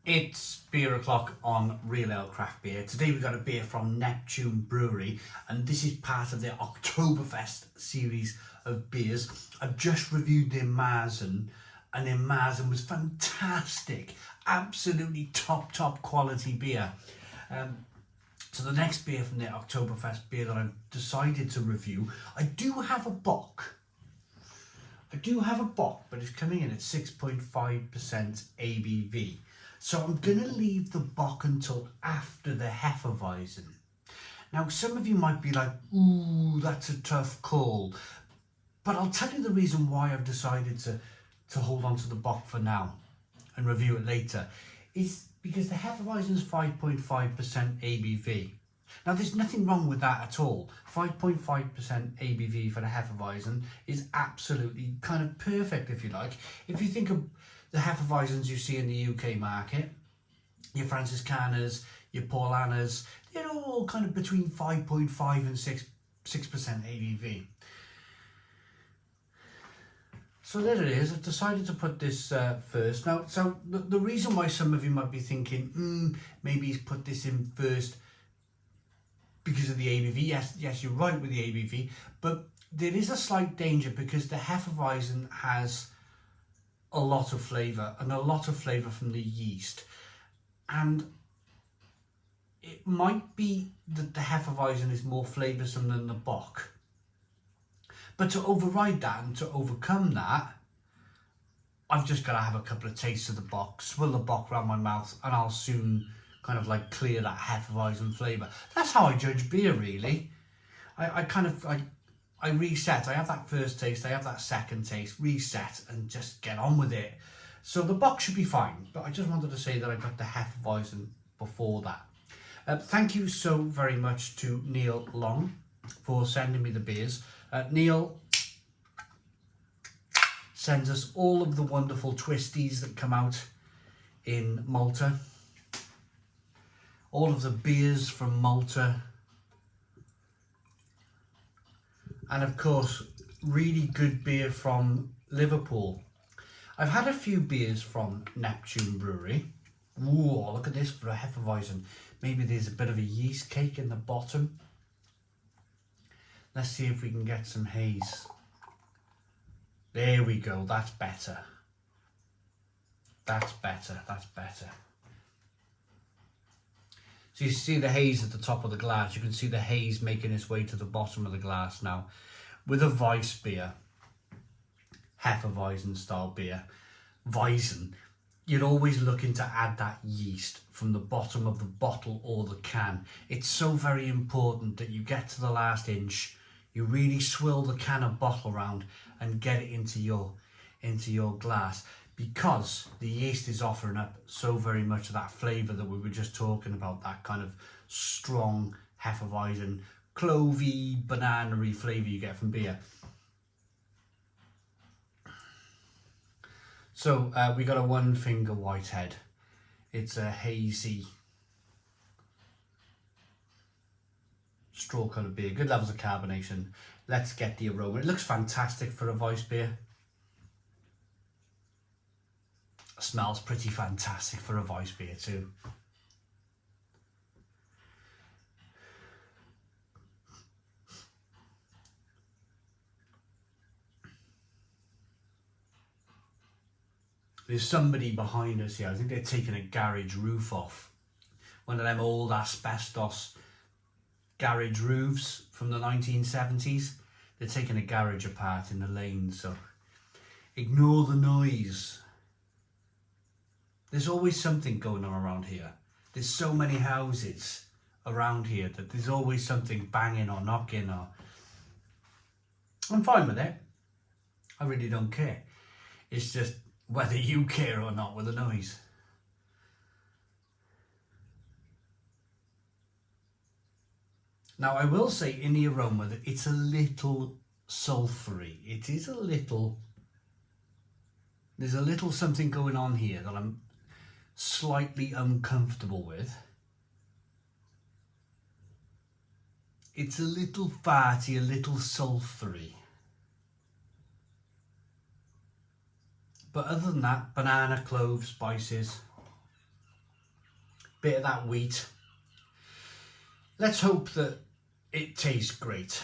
It's beer o'clock on Real Ale Craft Beer. Today we've got a beer from Neptune Brewery, and this is part of their Oktoberfest series of beers. I've just reviewed their Marzen, and their Marzen was fantastic. Absolutely top quality beer. So the next beer from their Oktoberfest beer that I've decided to review, I do have a bock, but it's coming in at 6.5% ABV. So I'm going to leave the bock until after the Hefeweizen. Now, some of you might be like, ooh, that's a tough call. But I'll tell you the reason why I've decided to hold on to the bock for now and review it later. Is because the Hefeweizen is 5.5% ABV. Now, there's nothing wrong with that at all. 5.5% ABV for the Hefeweizen is absolutely kind of perfect, if you like. If you think of the Hefeweizens you see in the UK market, your Franciscanas, your Paulanas, they're all kind of between 5.5 and 6% ABV. So there it is. I've decided to put this first. Now, so the reason why some of you might be thinking, maybe he's put this in first because of the ABV. Yes, you're right with the ABV, but there is a slight danger because the Hefeweizen has a lot of flavour, and a lot of flavour from the yeast, and it might be that the Hefeweizen is more flavoursome than the bock. But to override that and to overcome that, I've just got to have a couple of tastes of the bock, swill the bock around my mouth, and I'll soon kind of like clear that Hefeweizen flavour. That's how I judge beer, really. I reset. I have that first taste, I have that second taste, reset, and just get on with it. So the box should be fine, but I just wanted to say that I got the Hefeweizen before that. Thank you so very much to Neil Long for sending me the beers. Neil sends us all of the wonderful twisties that come out in Malta. All of the beers from Malta. And of course, really good beer from Liverpool. I've had a few beers from Neptune Brewery. Ooh, look at this for a Hefeweizen. Maybe there's a bit of a yeast cake in the bottom. Let's see if we can get some haze. There we go, that's better. That's better. So you see the haze at the top of the glass. You can see the haze making its way to the bottom of the glass now. With a Weiss beer, Hefeweizen style beer, Weizen, you're always looking to add that yeast from the bottom of the bottle or the can. It's so very important that you get to the last inch, you really swill the can of bottle around and get it into your glass, because the yeast is offering up so very much of that flavour that we were just talking about, that kind of strong Hefeweizen, clovey, banana-y flavour you get from beer. So we got a one finger whitehead. It's a hazy straw coloured beer, good levels of carbonation. Let's get the aroma. It looks fantastic for a Weiss beer. Smells pretty fantastic for a Weiss beer too. There's somebody behind us here. I think they're taking a garage roof off. One of them old asbestos garage roofs from the 1970s. They're taking a garage apart in the lane, so ignore the noise. There's always something going on around here. There's so many houses around here that there's always something banging or knocking. Or I'm fine with it. I really don't care. It's just whether you care or not with the noise. Now, I will say in the aroma that it's a little sulphury. It is a little, there's a little something going on here that I'm slightly uncomfortable with. It's a little farty, a little sulphury. But other than that, banana, cloves, spices, bit of that wheat. Let's hope that it tastes great.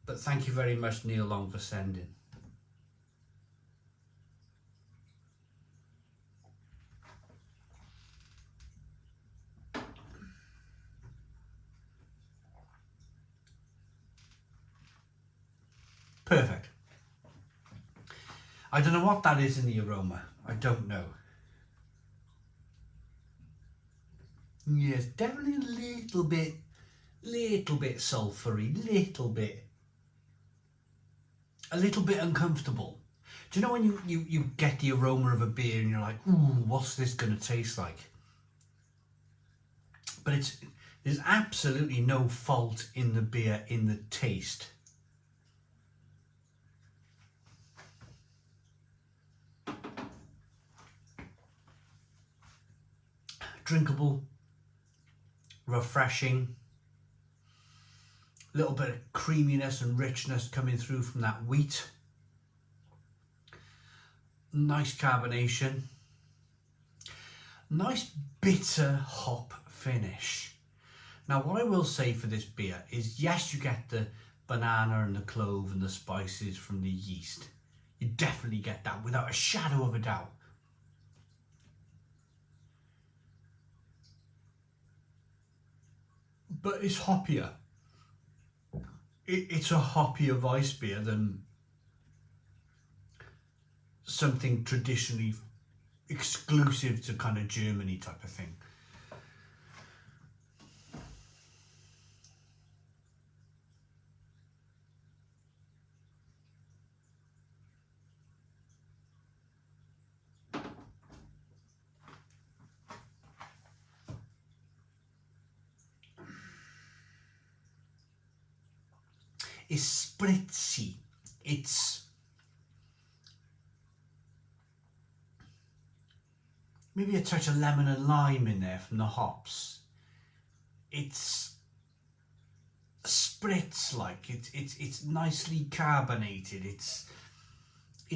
But thank you very much, Neil Long, for sending. Perfect. I don't know what that is in the aroma. I don't know. Yes, definitely a little bit sulphury, a little bit uncomfortable. Do you know when you get the aroma of a beer and you're like, ooh, what's this going to taste like? But there's absolutely no fault in the beer in the taste. Drinkable, refreshing, a little bit of creaminess and richness coming through from that wheat. Nice carbonation. Nice bitter hop finish. Now what I will say for this beer is, yes, you get the banana and the clove and the spices from the yeast. You definitely get that without a shadow of a doubt. But it's hoppier. It's a hoppier Weiss beer than something traditionally exclusive to kind of Germany type of thing. It's spritzy. It's maybe a touch of lemon and lime in there from the hops. It's spritz like. It's nicely carbonated. It's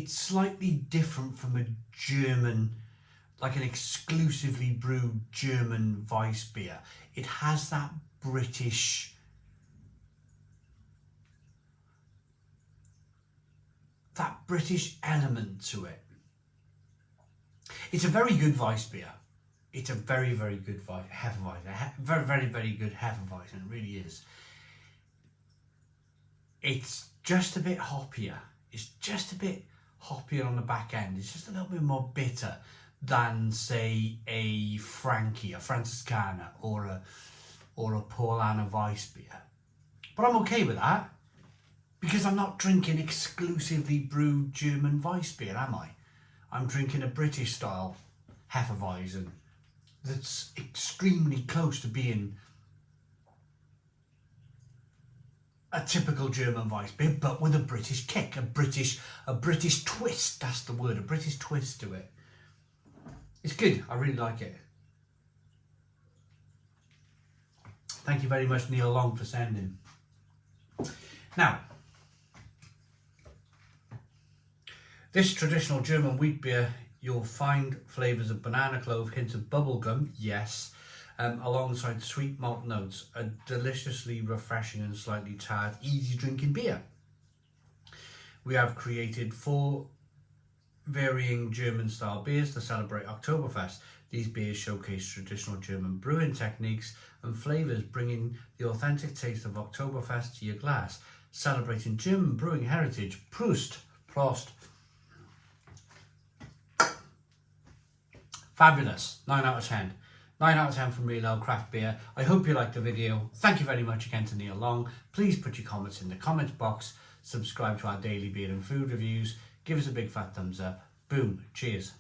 slightly different from a German, like an exclusively brewed German Weiss beer. It has that British element to it. It's a very good Weiss beer. It's a very, very good Hefeweizen. Very, very, very good Hefeweizen. It really is. It's just a bit hoppier. It's just a bit hoppier on the back end. It's just a little bit more bitter than, say, a Frankie, a Franziskaner, or a Paulaner Weiss beer. But I'm okay with that, because I'm not drinking exclusively brewed German Weiss beer, am I? I'm drinking a British style Hefeweizen that's extremely close to being a typical German Weiss beer, but with a British kick, a British twist. That's the word, a British twist to it. It's good. I really like it. Thank you very much, Neil Long, for sending. Now, this traditional German wheat beer, you'll find flavours of banana clove, hints of bubblegum, yes, alongside sweet malt notes. A deliciously refreshing and slightly tart, easy drinking beer. We have created 4 varying German style beers to celebrate Oktoberfest. These beers showcase traditional German brewing techniques and flavours, bringing the authentic taste of Oktoberfest to your glass. Celebrating German brewing heritage. Prost, Prost. Fabulous. 9 out of 10. 9 out of 10 from Real Ale Craft Beer. I hope you liked the video. Thank you very much again to Neil Long. Please put your comments in the comments box. Subscribe to our daily beer and food reviews. Give us a big fat thumbs up. Boom. Cheers.